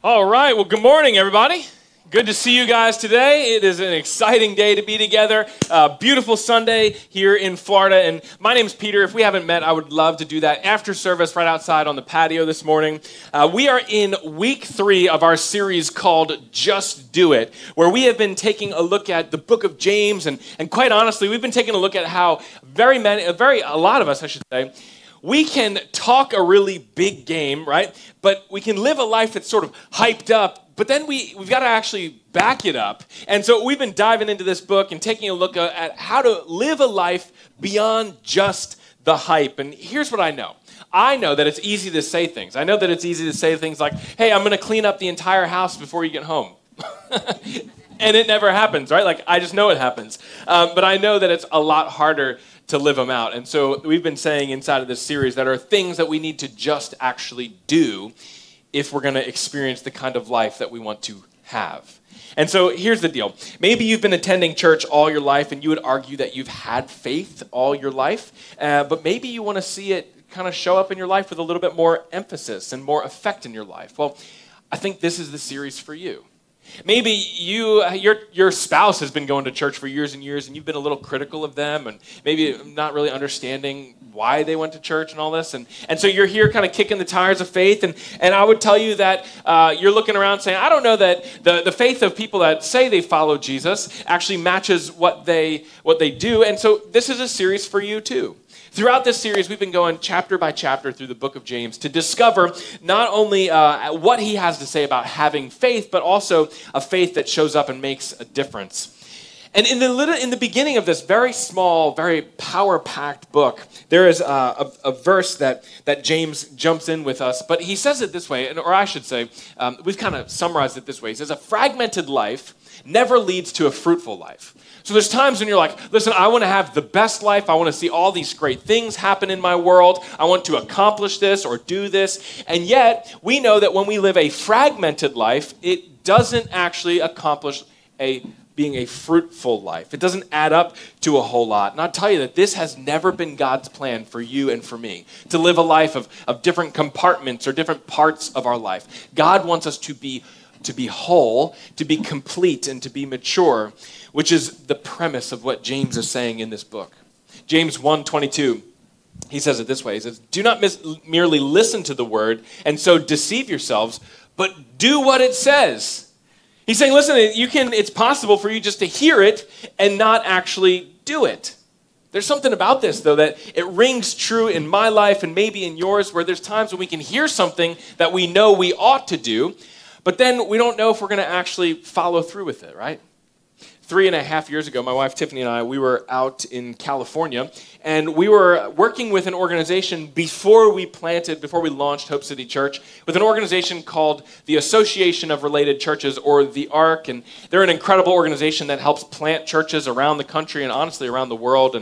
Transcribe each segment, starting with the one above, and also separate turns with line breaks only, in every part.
All right, well, good morning, everybody. Good to see you guys today. It is an exciting day to be together. Beautiful Sunday here in Florida. And my name's Peter. If we haven't met, I would love to do that after service right outside on the patio this morning. We are in week 3 of our series called Just Do It, where we have been taking a look at the book of James. And quite honestly, we've been taking a look at how a lot of us, I should say, we can talk a really big game, right? But we can live a life that's sort of hyped up, but then we've got to actually back it up. And so we've been diving into this book and taking a look at how to live a life beyond just the hype. And here's what I know. I know that it's easy to say things. I know that it's easy to say things like, hey, I'm going to clean up the entire house before you get home. And it never happens, right? Like, I just know it happens. But I know that it's a lot harder to live them out. And so we've been saying inside of this series that are things that we need to just actually do if we're going to experience the kind of life that we want to have. And so here's the deal. Maybe you've been attending church all your life and you would argue that you've had faith all your life, but maybe you want to see it kind of show up in your life with a little bit more emphasis and more effect in your life. Well, I think this is the series for you. Maybe your spouse has been going to church for years and years, and you've been a little critical of them, and maybe not really understanding why they went to church and all this. And so you're here kind of kicking the tires of faith. And I would tell you that you're looking around saying, I don't know that the faith of people that say they follow Jesus actually matches what they do. And so this is a series for you too. Throughout this series, we've been going chapter by chapter through the book of James to discover not only what he has to say about having faith, but also a faith that shows up and makes a difference. And in the beginning of this very small, very power-packed book, there is a verse that James jumps in with us, but he says it this way, or I should say, we've kind of summarized it this way. He says, a fragmented life never leads to a fruitful life. So there's times when you're like, listen, I want to have the best life. I want to see all these great things happen in my world. I want to accomplish this or do this. And yet, we know that when we live a fragmented life, it doesn't actually accomplish being a fruitful life. It doesn't add up to a whole lot. And I'll tell you that this has never been God's plan for you and for me, to live a life of different compartments or different parts of our life. God wants us to be whole, to be complete, and to be mature, which is the premise of what James is saying in this book. James 1:22, he says it this way. He says, do not merely listen to the word and so deceive yourselves, but do what it says. He's saying, listen, it's possible for you just to hear it and not actually do it. There's something about this, though, that it rings true in my life and maybe in yours, where there's times when we can hear something that we know we ought to do, but then we don't know if we're going to actually follow through with it, right? 3.5 years ago, my wife Tiffany and I, we were out in California, and we were working with an organization before we launched Hope City Church, with an organization called the Association of Related Churches, or the ARC, and they're an incredible organization that helps plant churches around the country and honestly around the world.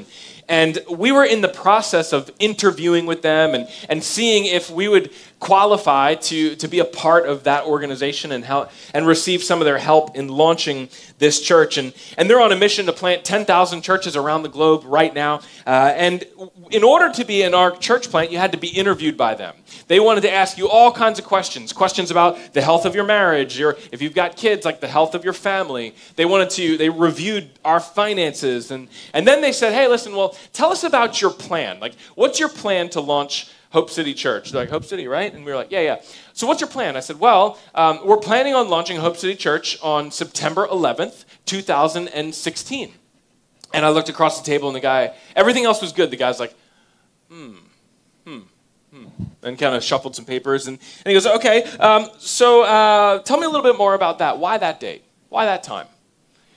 And we were in the process of interviewing with them and seeing if we would qualify to be a part of that organization and receive some of their help in launching this church. And they're on a mission to plant 10,000 churches around the globe right now. And in order to be an ARC church plant, you had to be interviewed by them. They wanted to ask you all kinds of questions about the health of your marriage, or if you've got kids, like the health of your family. They reviewed our finances. And then they said, hey, listen, well, tell us about your plan. Like, what's your plan to launch Hope City Church? They're like, Hope City, right? And we were like, yeah. So what's your plan? I said, well, we're planning on launching Hope City Church on September 11th, 2016. And I looked across the table, and the guy, everything else was good. The guy's like, and kind of shuffled some papers. And he goes, okay, so tell me a little bit more about that. Why that date? Why that time?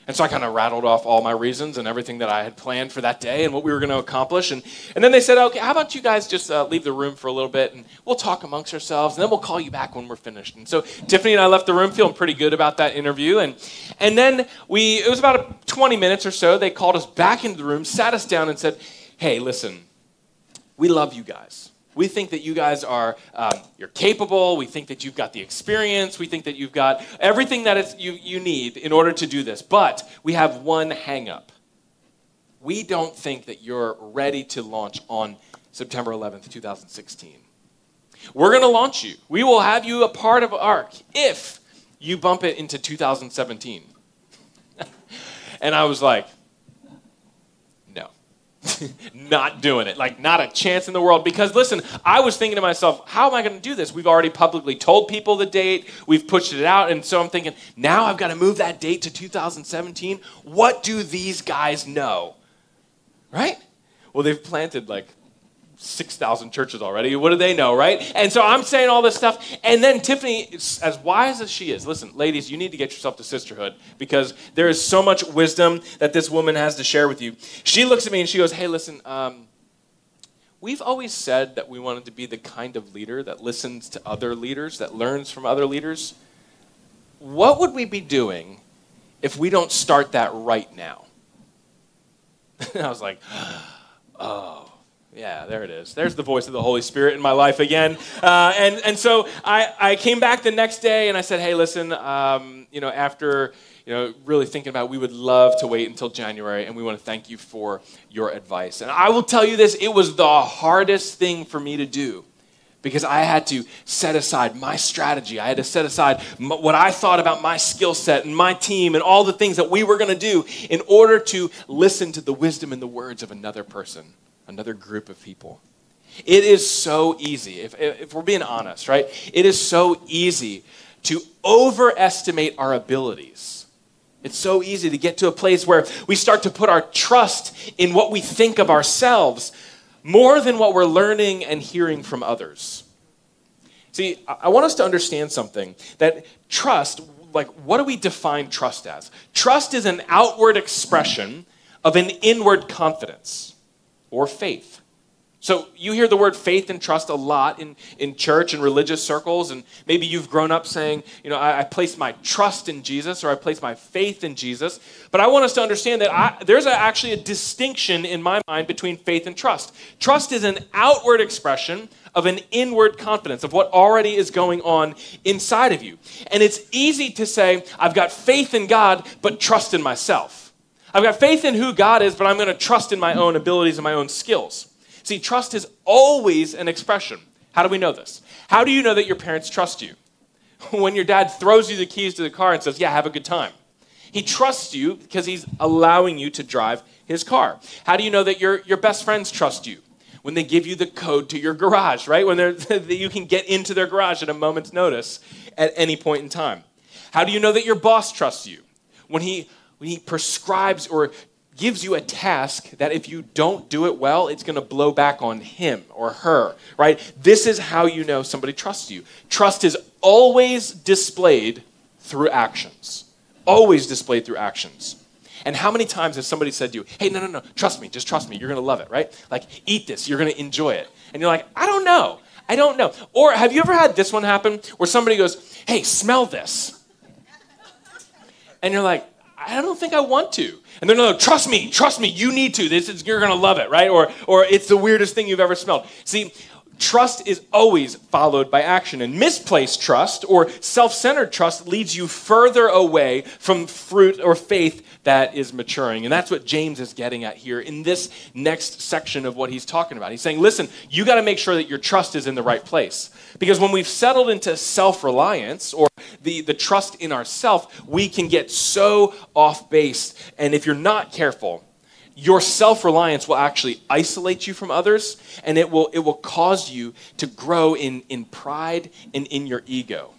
And so I kind of rattled off all my reasons and everything that I had planned for that day and what we were going to accomplish. And then they said, okay, how about you guys just leave the room for a little bit, and we'll talk amongst ourselves, and then we'll call you back when we're finished. And so Tiffany and I left the room feeling pretty good about that interview. And then it was about 20 minutes or so, they called us back into the room, sat us down, and said, hey, listen, we love you guys. We think that you guys are, you're capable. We think that you've got the experience. We think that you've got everything that you need in order to do this. But we have one hang-up. We don't think that you're ready to launch on September 11th, 2016. We're going to launch you. We will have you a part of ARC if you bump it into 2017. And I was like, no, not doing it. Like, not a chance in the world. Because, listen, I was thinking to myself, how am I going to do this? We've already publicly told people the date. We've pushed it out. And so I'm thinking, now I've got to move that date to 2017. What do these guys know? Right? Well, they've planted like 6,000 churches already. What do they know, right? And so I'm saying all this stuff. And then Tiffany, as wise as she is, listen, ladies, you need to get yourself to sisterhood because there is so much wisdom that this woman has to share with you. She looks at me and she goes, hey, listen, we've always said that we wanted to be the kind of leader that listens to other leaders, that learns from other leaders. What would we be doing if we don't start that right now? And I was like, oh. Yeah, there it is. There's the voice of the Holy Spirit in my life again. And so I came back the next day and I said, hey, listen, after really thinking about it, we would love to wait until January and we want to thank you for your advice. And I will tell you this, it was the hardest thing for me to do because I had to set aside my strategy. I had to set aside what I thought about my skill set and my team and all the things that we were going to do in order to listen to the wisdom and the words of another person. Another group of people. It is so easy, if we're being honest, right? It is so easy to overestimate our abilities. It's so easy to get to a place where we start to put our trust in what we think of ourselves more than what we're learning and hearing from others. See, I want us to understand something, that trust, like what do we define trust as? Trust is an outward expression of an inward confidence. Or faith. So you hear the word faith and trust a lot in church and religious circles, and maybe you've grown up saying, I place my trust in Jesus or I place my faith in Jesus. But I want us to understand that there's actually a distinction in my mind between faith and trust. Trust is an outward expression of an inward confidence of what already is going on inside of you. And it's easy to say, I've got faith in God, but trust in myself. I've got faith in who God is, but I'm going to trust in my own abilities and my own skills. See, trust is always an expression. How do we know this? How do you know that your parents trust you? When your dad throws you the keys to the car and says, yeah, have a good time. He trusts you because he's allowing you to drive his car. How do you know that your best friends trust you? When they give you the code to your garage, right? When you can get into their garage at a moment's notice at any point in time. How do you know that your boss trusts you? When he prescribes or gives you a task that if you don't do it well, it's going to blow back on him or her, right? This is how you know somebody trusts you. Trust is always displayed through actions. Always displayed through actions. And how many times has somebody said to you, hey, no, trust me, just trust me, you're going to love it, right? Like, eat this, you're going to enjoy it. And you're like, I don't know. Or have you ever had this one happen where somebody goes, hey, smell this. And you're like, I don't think I want to. And they're no, trust me, you need to. You're going to love it, right? Or it's the weirdest thing you've ever smelled. See, trust is always followed by action. And misplaced trust or self-centered trust leads you further away from fruit or faith that is maturing. And that's what James is getting at here in this next section of what he's talking about. He's saying, listen, you got to make sure that your trust is in the right place. Because when we've settled into self-reliance or the trust in ourselves, we can get so off base. And if you're not careful, your self-reliance will actually isolate you from others, and it will cause you to grow in pride and in your ego.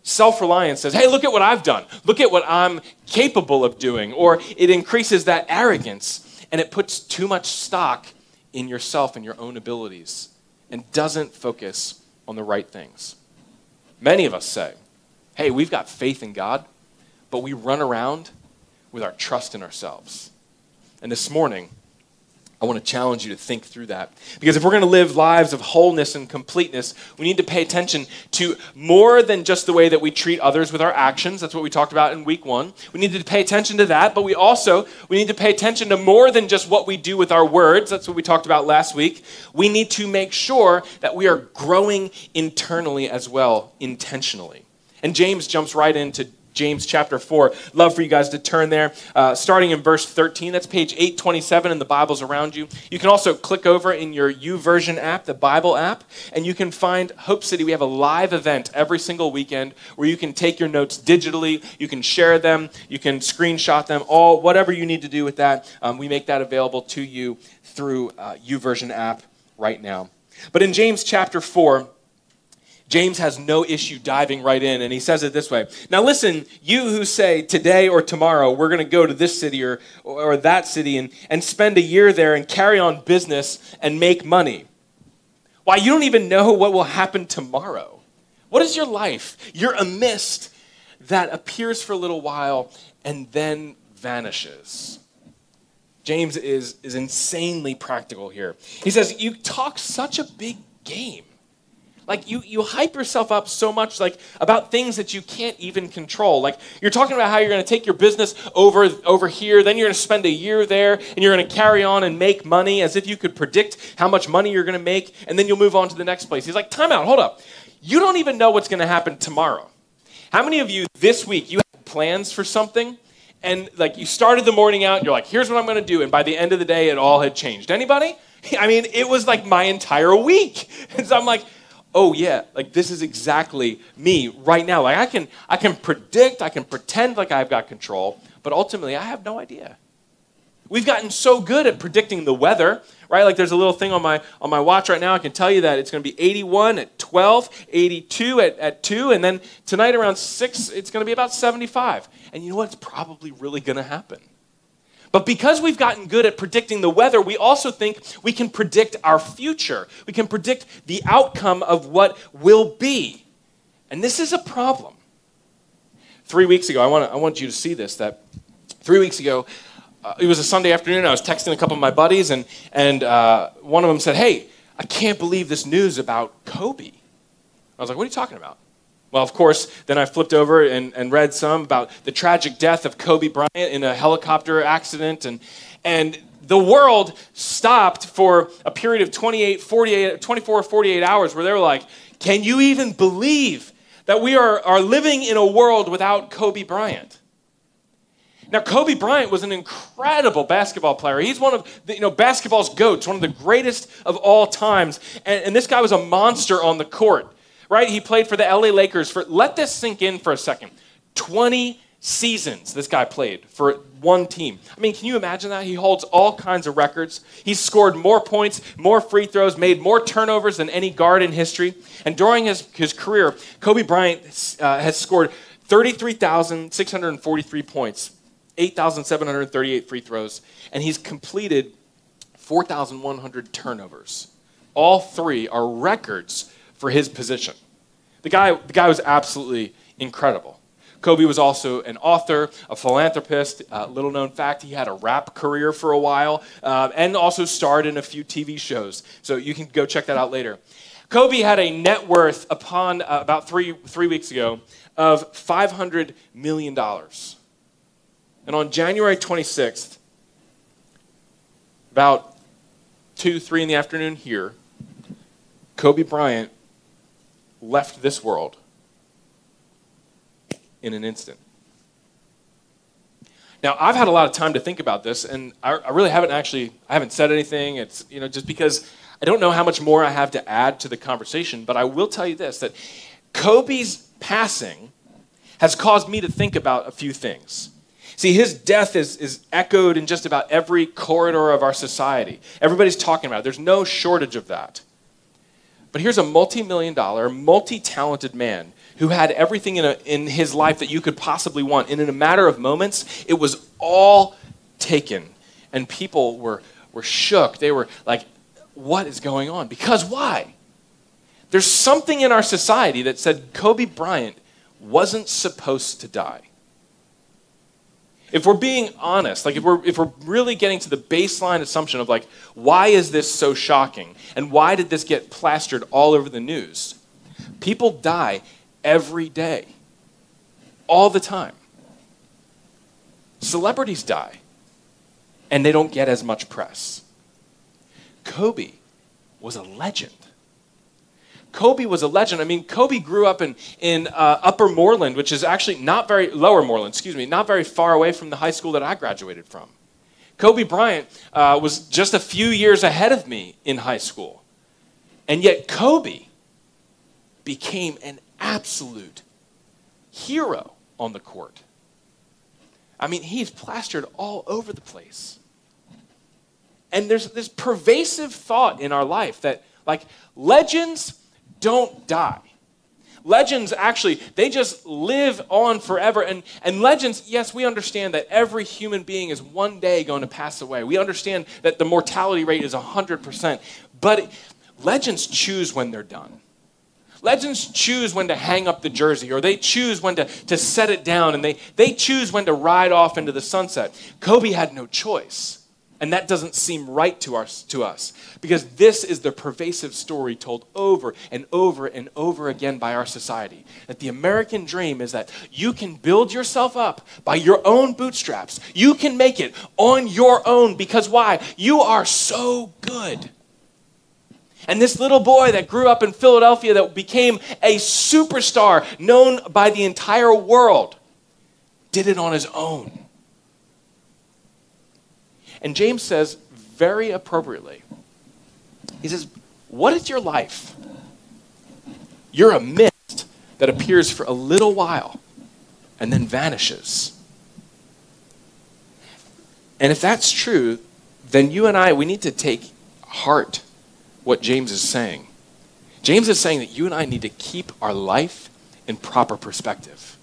Self-reliance says, hey, look at what I've done. Look at what I'm capable of doing. Or it increases that arrogance, and it puts too much stock in yourself and your own abilities and doesn't focus on the right things. Many of us say, hey, we've got faith in God, but we run around with our trust in ourselves. And this morning, I want to challenge you to think through that. Because if we're going to live lives of wholeness and completeness, we need to pay attention to more than just the way that we treat others with our actions. That's what we talked about in week 1. We need to pay attention to that, but we need to pay attention to more than just what we do with our words. That's what we talked about last week. We need to make sure that we are growing internally as well, intentionally. And James jumps right into James chapter 4. Love for you guys to turn there. Starting in verse 13, that's page 827 in the Bibles around you. You can also click over in your YouVersion app, the Bible app, and you can find Hope City. We have a live event every single weekend where you can take your notes digitally, you can share them, you can screenshot them, whatever you need to do with that. We make that available to you through YouVersion app right now. But in James chapter 4, James has no issue diving right in, and he says it this way. Now listen, you who say today or tomorrow we're going to go to this city or that city and spend a year there and carry on business and make money. Why, you don't even know what will happen tomorrow. What is your life? You're a mist that appears for a little while and then vanishes. James is insanely practical here. He says, you talk such a big game. Like, you hype yourself up so much, like, about things that you can't even control. Like, you're talking about how you're going to take your business over here, then you're going to spend a year there, and you're going to carry on and make money as if you could predict how much money you're going to make, and then you'll move on to the next place. He's like, time out, hold up. You don't even know what's going to happen tomorrow. How many of you this week, you had plans for something, and, like, you started the morning out, you're like, here's what I'm going to do, and by the end of the day, it all had changed. Anybody? I mean, it was like my entire week. And so I'm like, oh yeah, like this is exactly me right now. Like I can predict, I can pretend like I've got control, but ultimately I have no idea. We've gotten so good at predicting the weather, right? Like there's a little thing on my watch right now. I can tell you that it's going to be 81 at 12, 82 at 2, and then tonight around 6, it's going to be about 75. And you know what's probably really going to happen? But because we've gotten good at predicting the weather, we also think we can predict our future. We can predict the outcome of what will be. And this is a problem. 3 weeks ago, I want you to see this, that 3 weeks ago, it was a Sunday afternoon, I was texting a couple of my buddies, and one of them said, hey, I can't believe this news about Kobe. I was like, what are you talking about? Well, of course, then I flipped over and read some about the tragic death of Kobe Bryant in a helicopter accident. And the world stopped for a period of 24 or 48 hours where they were like, can you even believe that we are living in a world without Kobe Bryant? Now, Kobe Bryant was an incredible basketball player. He's one of basketball's GOATs, one of the greatest of all times. And this guy was a monster on the court. Right? He played for the LA Lakers let this sink in for a second. 20 seasons this guy played for one team. I mean, can you imagine that? He holds all kinds of records. He's scored more points, more free throws, made more turnovers than any guard in history. And during his career, Kobe Bryant has scored 33,643 points, 8,738 free throws, and he's completed 4,100 turnovers. All three are records for his position. The guy was absolutely incredible. Kobe was also an author, a philanthropist. Little known fact, he had a rap career for a while, and also starred in a few TV shows. So you can go check that out later. Kobe had a net worth upon about three weeks ago of $500 million. And on January 26th, about 2, 3 in the afternoon here, Kobe Bryant left this world in an instant. Now, I've had a lot of time to think about this, and I really haven't said anything. It's, just because I don't know how much more I have to add to the conversation, but I will tell you this, that Kobe's passing has caused me to think about a few things. See, his death is echoed in just about every corridor of our society. Everybody's talking about it. There's no shortage of that. But here's a multi-million-dollar, multi-talented man who had everything in his life that you could possibly want. And in a matter of moments, it was all taken. And people were shook. They were like, what is going on? Because why? There's something in our society that said Kobe Bryant wasn't supposed to die. If we're being honest, like if we're really getting to the baseline assumption of like, why is this so shocking? And why did this get plastered all over the news? People die every day, all the time. Celebrities die, and they don't get as much press. Kobe was a legend. Kobe was a legend. I mean, Kobe grew up in Upper Moreland, which is actually Lower Moreland, not very far away from the high school that I graduated from. Kobe Bryant was just a few years ahead of me in high school. And yet Kobe became an absolute hero on the court. I mean, he's plastered all over the place. And there's this pervasive thought in our life that, like, legends don't die. Legends, actually, they just live on forever. And legends, yes, we understand that every human being is one day going to pass away. We understand that the mortality rate is 100%. But legends choose when they're done. Legends choose when to hang up the jersey, or they choose when to set it down, and they choose when to ride off into the sunset. Kobe had no choice. And that doesn't seem right to us, because this is the pervasive story told over and over and over again by our society. That the American dream is that you can build yourself up by your own bootstraps. You can make it on your own, because why? You are so good. And this little boy that grew up in Philadelphia that became a superstar known by the entire world did it on his own. And James says, very appropriately, he says, what is your life? You're a mist that appears for a little while and then vanishes. And if that's true, then you and I, we need to take heart what James is saying. James is saying that you and I need to keep our life in proper perspective.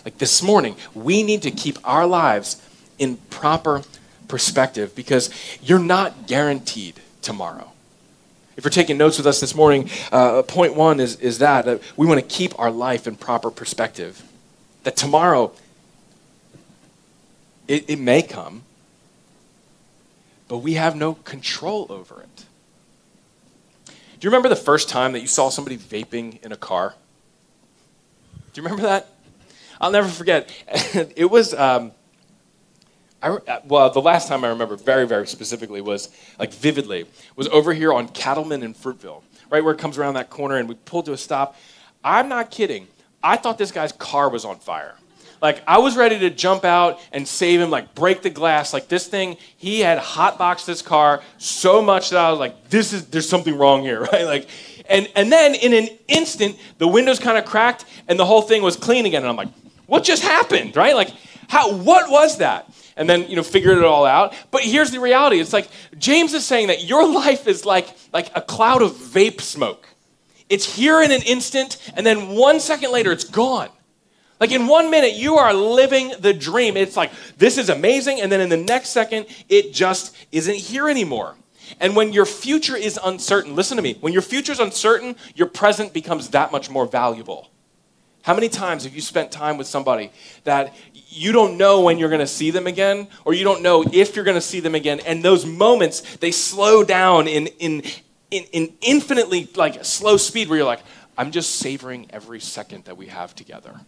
Like this morning, we need to keep our lives in proper perspective, because you're not guaranteed tomorrow. If you're taking notes with us this morning, point one is that we want to keep our life in proper perspective. That tomorrow, it may come, but we have no control over it. Do you remember the first time that you saw somebody vaping in a car? Do you remember that? I'll never forget. It was... the last time I remember very, very specifically was, like vividly, was over here on Cattleman in Fruitville, right where it comes around that corner, and we pulled to a stop. I'm not kidding. I thought this guy's car was on fire. Like, I was ready to jump out and save him, like break the glass. Like this thing, he had hotboxed this car so much that I was like, there's something wrong here, right? Like, and then in an instant, the windows kind of cracked and the whole thing was clean again. And I'm like, what just happened, right? Like, what was that? And then, figured it all out. But here's the reality. It's like, James is saying that your life is like a cloud of vape smoke. It's here in an instant, and then 1 second later, it's gone. Like in 1 minute, you are living the dream. It's like, this is amazing, and then in the next second, it just isn't here anymore. And when your future is uncertain, listen to me, when your future is uncertain, your present becomes that much more valuable. How many times have you spent time with somebody that you don't know when you're going to see them again, or you don't know if you're going to see them again, and those moments, they slow down in infinitely like slow speed where you're like, I'm just savoring every second that we have together.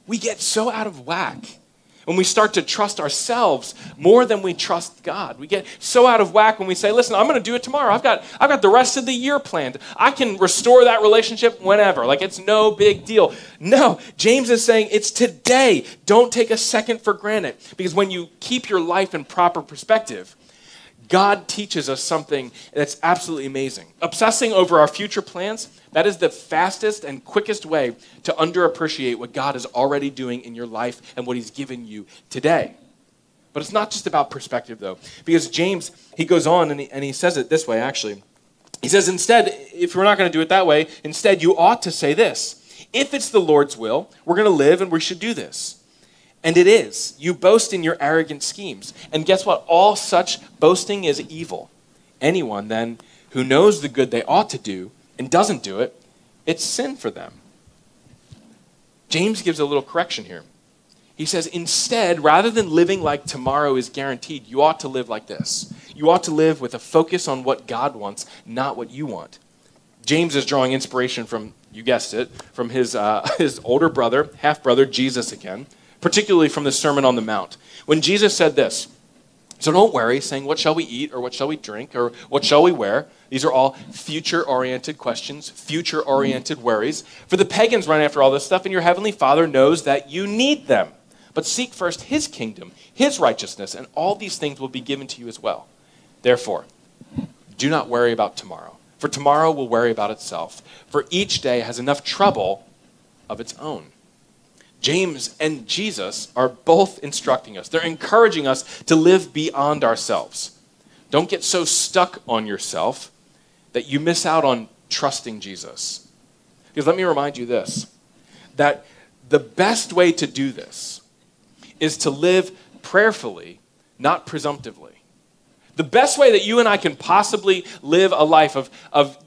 We get so out of whack when we start to trust ourselves more than we trust God. We get so out of whack when we say, listen, I'm going to do it tomorrow. I've got the rest of the year planned. I can restore that relationship whenever. Like, it's no big deal. No, James is saying it's today. Don't take a second for granted. Because when you keep your life in proper perspective, God teaches us something that's absolutely amazing. Obsessing over our future plans, that is the fastest and quickest way to underappreciate what God is already doing in your life and what he's given you today. But it's not just about perspective, though. Because James, he goes on and he says it this way, actually. He says, instead, if we're not going to do it that way, instead you ought to say this. If it's the Lord's will, we're going to live and we should do this. And it is. You boast in your arrogant schemes. And guess what? All such boasting is evil. Anyone, then, who knows the good they ought to do and doesn't do it, it's sin for them. James gives a little correction here. He says, instead, rather than living like tomorrow is guaranteed, you ought to live like this. You ought to live with a focus on what God wants, not what you want. James is drawing inspiration from, you guessed it, from his older brother, half-brother, Jesus again, particularly from the Sermon on the Mount. When Jesus said this, So don't worry saying, what shall we eat, or what shall we drink, or what shall we wear? These are all future-oriented questions, future-oriented worries. For the pagans run after all this stuff, and your heavenly Father knows that you need them. But seek first his kingdom, his righteousness, and all these things will be given to you as well. Therefore, do not worry about tomorrow, for tomorrow will worry about itself. For each day has enough trouble of its own. James and Jesus are both instructing us. They're encouraging us to live beyond ourselves. Don't get so stuck on yourself that you miss out on trusting Jesus. Because let me remind you this, that the best way to do this is to live prayerfully, not presumptively. The best way that you and I can possibly live a life of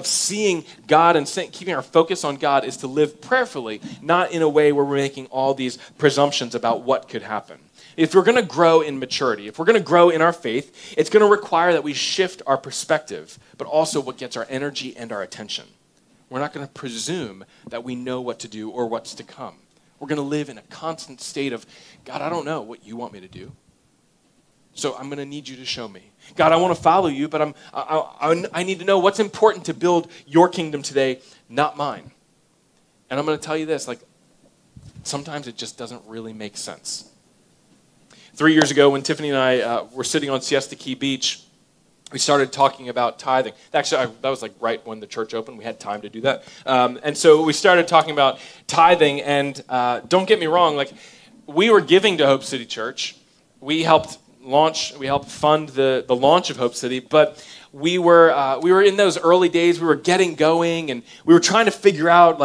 seeing God and keeping our focus on God is to live prayerfully, not in a way where we're making all these presumptions about what could happen. If we're going to grow in maturity, if we're going to grow in our faith, it's going to require that we shift our perspective, but also what gets our energy and our attention. We're not going to presume that we know what to do or what's to come. We're going to live in a constant state of, God, I don't know what you want me to do, so I'm going to need you to show me. God, I want to follow you, but I need to know what's important to build your kingdom today, not mine. And I'm going to tell you this, sometimes it just doesn't really make sense. 3 years ago, when Tiffany and I were sitting on Siesta Key Beach, we started talking about tithing. Actually, that was right when the church opened. We had time to do that. And so we started talking about tithing, and don't get me wrong, we were giving to Hope City Church. We helped fund the launch of Hope City, but we were in those early days. We were getting going, and we were trying to figure out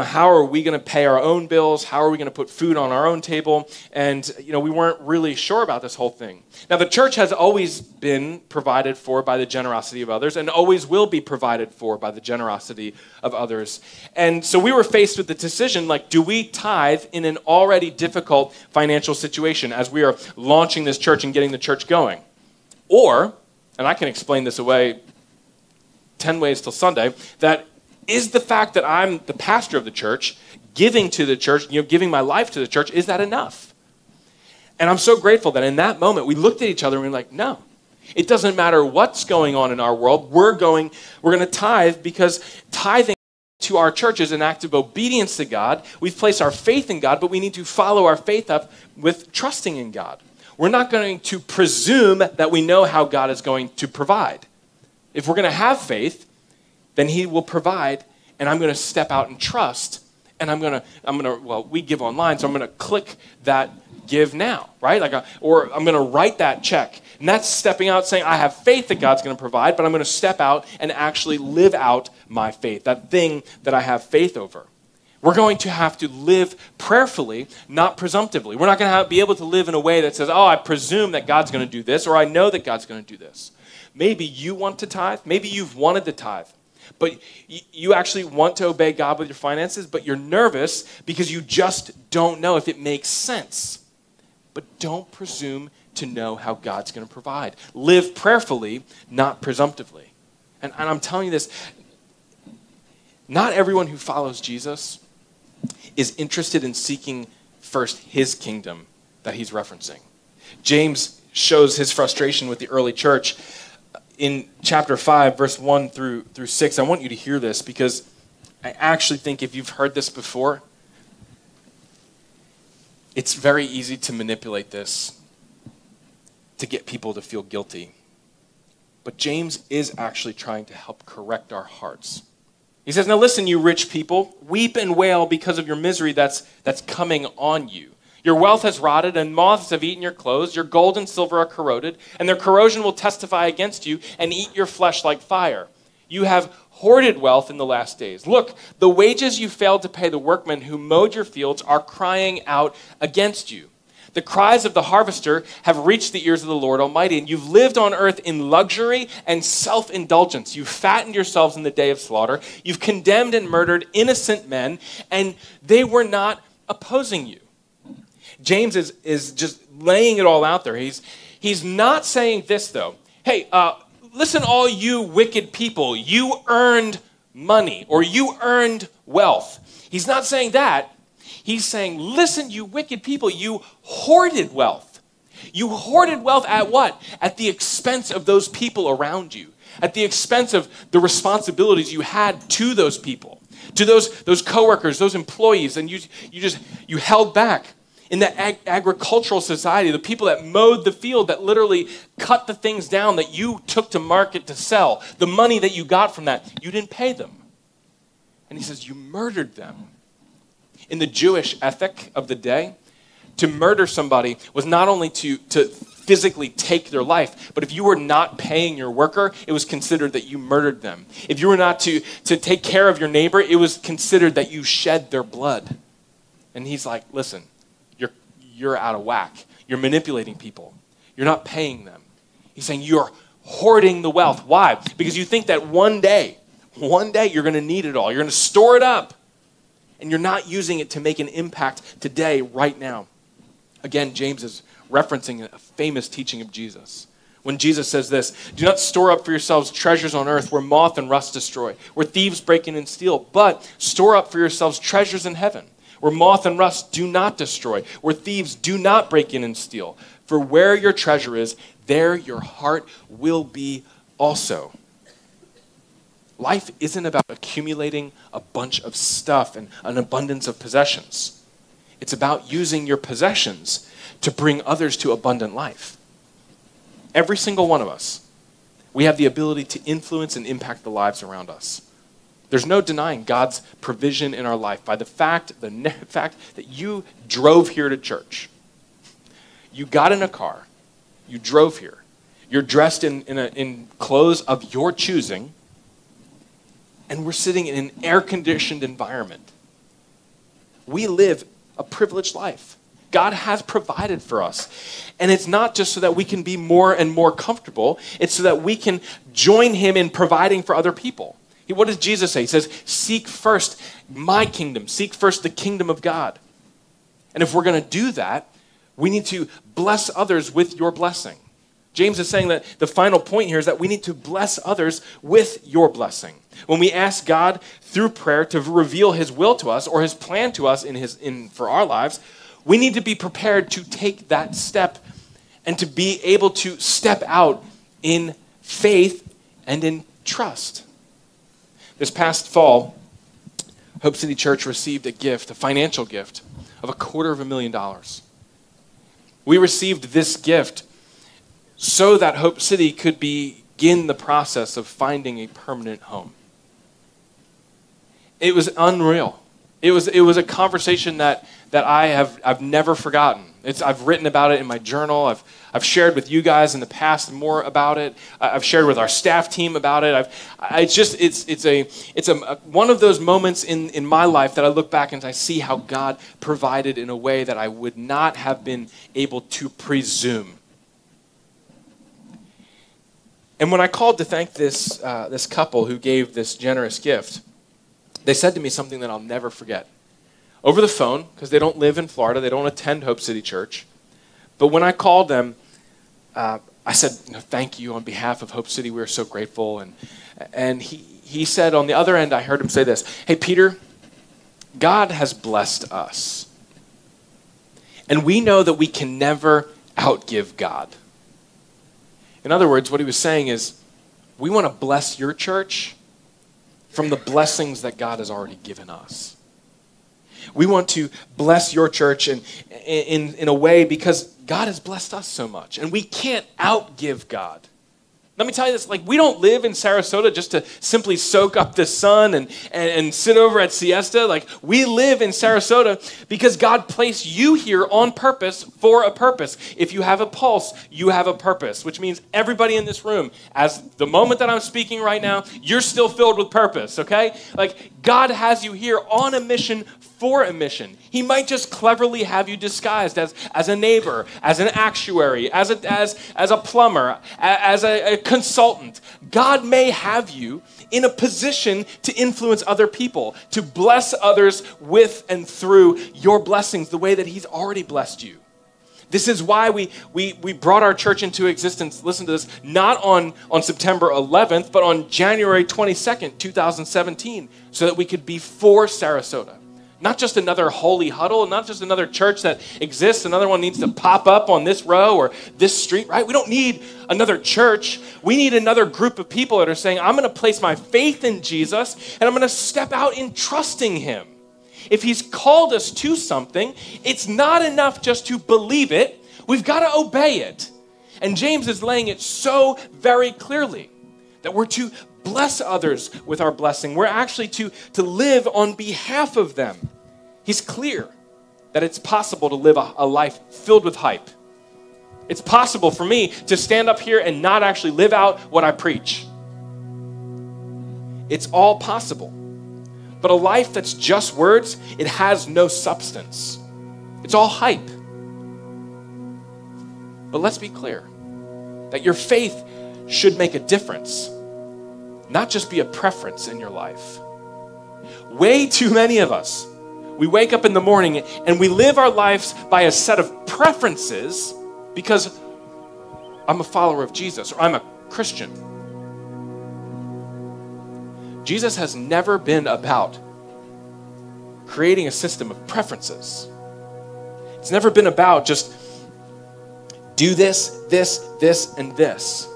how are we going to pay our own bills? How are we going to put food on our own table? And we weren't really sure about this whole thing. Now, the church has always been provided for by the generosity of others, and always will be provided for by the generosity of others. And so we were faced with the decision, do we tithe in an already difficult financial situation as we are launching this church and getting the church going? Or, and I can explain this away 10 ways till Sunday, that is the fact that I'm the pastor of the church, giving to the church, giving my life to the church, is that enough? And I'm so grateful that in that moment, we looked at each other and we were like, no. It doesn't matter what's going on in our world. We're going to tithe, because tithing to our church is an act of obedience to God. We've placed our faith in God, but we need to follow our faith up with trusting in God. We're not going to presume that we know how God is going to provide. If we're going to have faith, then he will provide, and I'm going to step out and trust, and we give online, so I'm going to click that give now, right? Or I'm going to write that check. And that's stepping out saying, I have faith that God's going to provide, but I'm going to step out and actually live out my faith, that thing that I have faith over. We're going to have to live prayerfully, not presumptively. We're not going to be able to live in a way that says, I presume that God's going to do this, or I know that God's going to do this. Maybe you want to tithe. Maybe you've wanted to tithe. But you actually want to obey God with your finances, but you're nervous because you just don't know if it makes sense. But don't presume to know how God's going to provide. Live prayerfully, not presumptively. And I'm telling you this, not everyone who follows Jesus is interested in seeking first his kingdom that he's referencing. James shows his frustration with the early church. In chapter 5, verse 1 through 6, I want you to hear this, because I actually think if you've heard this before, it's very easy to manipulate this to get people to feel guilty. But James is actually trying to help correct our hearts. He says, now listen, you rich people, weep and wail because of your misery that's coming on you. Your wealth has rotted, and moths have eaten your clothes. Your gold and silver are corroded, and their corrosion will testify against you and eat your flesh like fire. You have hoarded wealth in the last days. Look, the wages you failed to pay the workmen who mowed your fields are crying out against you. The cries of the harvester have reached the ears of the Lord Almighty, and you've lived on earth in luxury and self-indulgence. You've fattened yourselves in the day of slaughter. You've condemned and murdered innocent men, and they were not opposing you. James is just laying it all out there. He's not saying this, though. Hey, listen, all you wicked people, you earned money, or you earned wealth. He's not saying that. He's saying, listen, you wicked people, you hoarded wealth. You hoarded wealth at what? At the expense of those people around you, at the expense of the responsibilities you had to those people, to those coworkers, those employees, and you held back. In the agricultural society, the people that mowed the field, that literally cut the things down that you took to market to sell, the money that you got from that, you didn't pay them. And he says, you murdered them. In the Jewish ethic of the day, to murder somebody was not only to physically take their life, but if you were not paying your worker, it was considered that you murdered them. If you were not to take care of your neighbor, it was considered that you shed their blood. And he's like, listen, you're out of whack. You're manipulating people. You're not paying them. He's saying you're hoarding the wealth. Why? Because you think that one day you're going to need it all. You're going to store it up. And you're not using it to make an impact today, right now. Again, James is referencing a famous teaching of Jesus. When Jesus says this, do not store up for yourselves treasures on earth where moth and rust destroy, where thieves break in and steal, but store up for yourselves treasures in heaven, where moth and rust do not destroy, where thieves do not break in and steal. For where your treasure is, there your heart will be also. Life isn't about accumulating a bunch of stuff and an abundance of possessions. It's about using your possessions to bring others to abundant life. Every single one of us, we have the ability to influence and impact the lives around us. There's no denying God's provision in our life by the fact that you drove here to church. You got in a car. You drove here. You're dressed in clothes of your choosing. And we're sitting in an air-conditioned environment. We live a privileged life. God has provided for us. And it's not just so that we can be more and more comfortable. It's so that we can join him in providing for other people. What does Jesus say? He says, seek first my kingdom. Seek first the kingdom of God. And if we're going to do that, we need to bless others with your blessing. James is saying that the final point here is that we need to bless others with your blessing. When we ask God through prayer to reveal his will to us or his plan to us for our lives, we need to be prepared to take that step and to be able to step out in faith and in trust. This past fall, Hope City Church received a gift, a financial gift of $250,000. We received this gift so that Hope City could begin the process of finding a permanent home. It was unreal. It was a conversation that I've never forgotten. I've written about it in my journal. I've shared with you guys in the past more about it. I've shared with our staff team about it. It's one of those moments in my life that I look back and I see how God provided in a way that I would not have been able to presume. And when I called to thank this couple who gave this generous gift, they said to me something that I'll never forget. Over the phone, because they don't live in Florida, they don't attend Hope City Church. But when I called them, I said, thank you on behalf of Hope City. We are so grateful. And he said on the other end, I heard him say this, hey, Peter, God has blessed us. And we know that we can never outgive God. In other words, what he was saying is, we want to bless your church from the blessings that God has already given us. We want to bless your church in a way because God has blessed us so much. And we can't outgive God. Let me tell you this, we don't live in Sarasota just to simply soak up the sun and sit over at siesta. We live in Sarasota because God placed you here on purpose for a purpose. If you have a pulse, you have a purpose, which means everybody in this room, as the moment that I'm speaking right now, you're still filled with purpose, okay? God has you here on a mission for a mission. He might just cleverly have you disguised as a neighbor, as an actuary, as a plumber, as a consultant. God may have you in a position to influence other people, to bless others with and through your blessings the way that he's already blessed you. This is why we brought our church into existence, listen to this, not on September 11th, but on January 22nd, 2017, so that we could be for Sarasota, Not just another holy huddle, not just another church that exists. Another one needs to pop up on this row or this street, right? We don't need another church. We need another group of people that are saying, I'm going to place my faith in Jesus and I'm going to step out in trusting him. If he's called us to something, it's not enough just to believe it. We've got to obey it. And James is laying it so very clearly that we're to bless others with our blessing. We're actually to live on behalf of them. He's clear that it's possible to live a life filled with hype. It's possible for me to stand up here and not actually live out what I preach. It's all possible. But a life that's just words, it has no substance. It's all hype. But let's be clear that your faith should make a difference, not just be a preference in your life. Way too many of us, we wake up in the morning and we live our lives by a set of preferences because I'm a follower of Jesus or I'm a Christian. Jesus has never been about creating a system of preferences. It's never been about just do this, and this.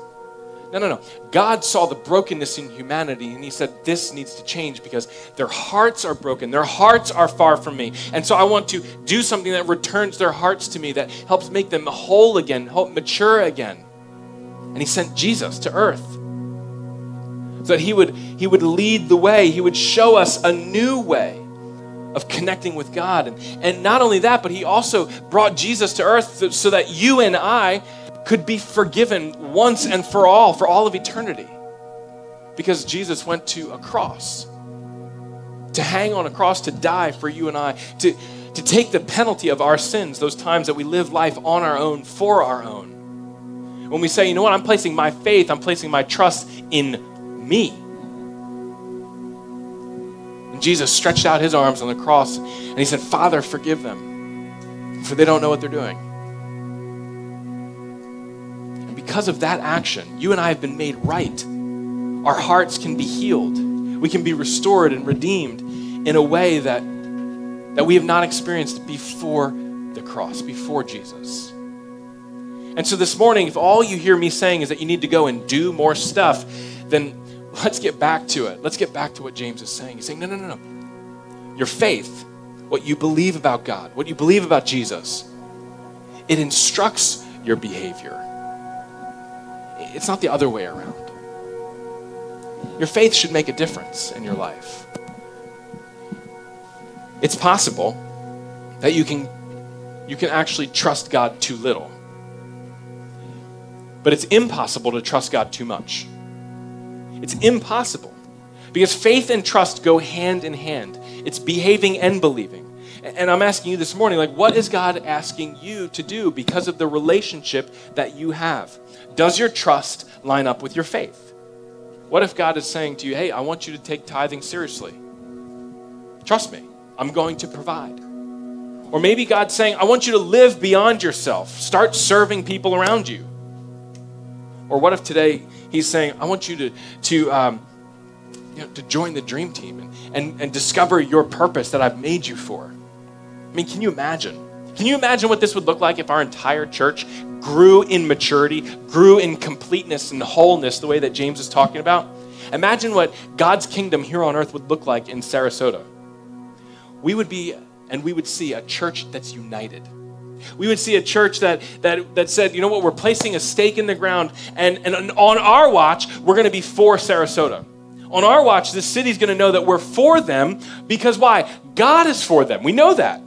No. God saw the brokenness in humanity and he said, this needs to change because their hearts are broken. Their hearts are far from me. And so I want to do something that returns their hearts to me, that helps make them whole again, help mature again. And he sent Jesus to earth so that he would lead the way. He would show us a new way of connecting with God. And not only that, but he also brought Jesus to earth so that you and I could be forgiven once and for all of eternity. Because Jesus went to a cross, to hang on a cross, to die for you and I, to take the penalty of our sins, those times that we live life on our own, for our own. When we say, you know what, I'm placing my faith, I'm placing my trust in me. And Jesus stretched out his arms on the cross and he said, Father, forgive them, for they don't know what they're doing. Because of that action, you and I have been made right. Our hearts can be healed. We can be restored and redeemed in a way that we have not experienced before the cross, before Jesus. And so this morning, if all you hear me saying is that you need to go and do more stuff, then let's get back to it. Let's get back to what James is saying. He's saying, no. Your faith, what you believe about God, what you believe about Jesus, it instructs your behavior. It's not the other way around. Your faith should make a difference in your life. It's possible that you can actually trust God too little. But it's impossible to trust God too much. It's impossible. Because faith and trust go hand in hand. It's behaving and believing. And I'm asking you this morning, what is God asking you to do because of the relationship that you have? Does your trust line up with your faith? What if God is saying to you, hey, I want you to take tithing seriously. Trust me, I'm going to provide. Or maybe God's saying, I want you to live beyond yourself. Start serving people around you. Or what if today he's saying, I want you to join the dream team and discover your purpose that I've made you for? I mean, can you imagine? Can you imagine what this would look like if our entire church grew in maturity, grew in completeness and wholeness the way that James is talking about? Imagine what God's kingdom here on earth would look like in Sarasota. We would see a church that's united. We would see a church that said, you know what, we're placing a stake in the ground, and on our watch, we're going to be for Sarasota. On our watch, this city's going to know that we're for them because why? God is for them. We know that.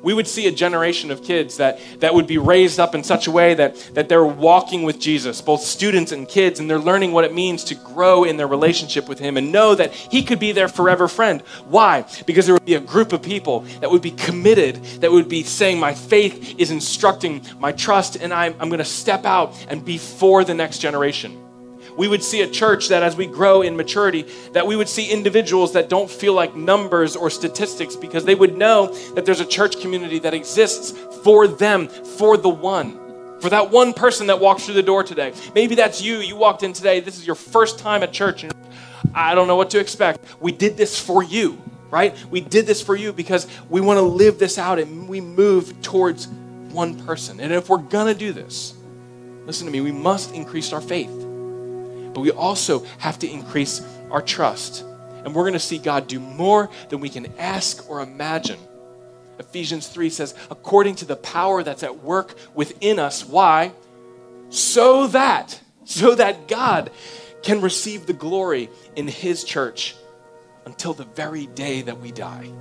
We would see a generation of kids that would be raised up in such a way that they're walking with Jesus, both students and kids, and they're learning what it means to grow in their relationship with him and know that he could be their forever friend. Why? Because there would be a group of people that would be committed, that would be saying, my faith is instructing my trust, and I'm going to step out and be for the next generation. We would see a church that as we grow in maturity, that we would see individuals that don't feel like numbers or statistics because they would know that there's a church community that exists for them, for the one, for that one person that walks through the door today. Maybe that's you. You walked in today. This is your first time at church. And I don't know what to expect. We did this for you. right? We did this for you because we want to live this out and we move towards one person. And if we're going to do this, listen to me, we must increase our faith. But we also have to increase our trust. And we're going to see God do more than we can ask or imagine. Ephesians 3 says, according to the power that's at work within us. Why? So that God can receive the glory in his church until the very day that we die.